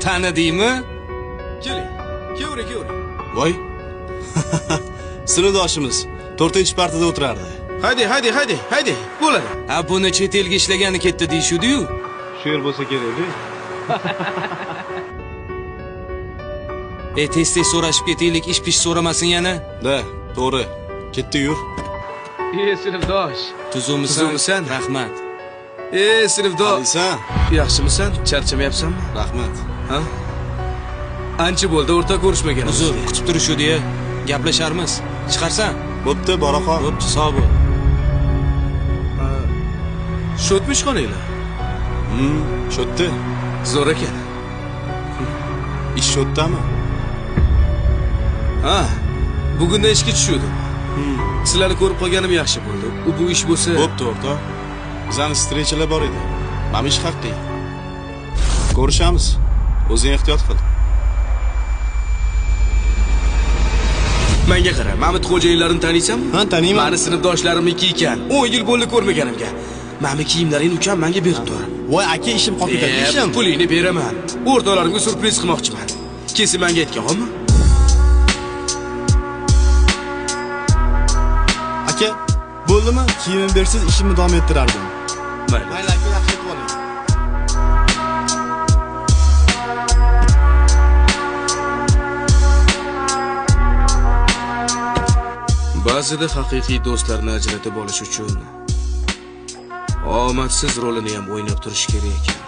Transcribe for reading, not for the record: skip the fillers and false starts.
Tanidingmi? Keling. Kevring. Voy. Sinfdoshimiz 4-partada o'tirardi. Haydi. Bo'ladi. Ha, buni chet elga ishlagani ketdi deyshudi-yu. Shu yer bo'lsa kerak-ku. Tez so'rashib ketaylik, ish-pish so'ramasin yana. Da, to'g'ri. Ketdi yur. Sinfdosh. Tuzumsan? Rahmat. Sinfdosh. Alisan? Yaxshimisan? Charchamayapsanmi? Rahmat. Ha? Ancha bo'ldi o'rta ko'rishmaganmiz. Uzr, kutib turishudi-ya. Gaplasharmiz. Chiqarsan? Bo'pti, bora qol. Bo'pti, sog' bo'l. Shotmi ishxonanglar? Shotdi. Zo'r ekan. Ish shotdami? Ha, bugundan ishga tushdim. Sizlarni ko'rib qolganim yaxshi bo'ldi. Bu ish bo'lsa, Bo'pti, o'rtoq. Bizani strechalar bor edi. Mana ish haqqi. Ko'rishamiz. O'zing ehtiyot qil. menga qara, Mamit xo'jayinlarini taniysanmi? Ha, taniyman. Meni sinfdoshlarimniki ekan. 10 yil bo'ldi ko'rmaganimga. Meni kiyimlaringni ukam menga berib tur. Voy, aka, ishim qolib ketadi, ishim. Pulingni beraman. O'rtoqlarimga surpriz qilmoqchiman. Kelsa menga aytganmi? Aka, bo'ldimi? Kiyimim bersiz, ishimni davom ettirardim. Mayli. Mayli, aka, yaxshi qilib oling. Ba'zida haqiqiy do'stlarni ajratib olish uchun omadsiz rolini ham o'ynab turish kerak ekan.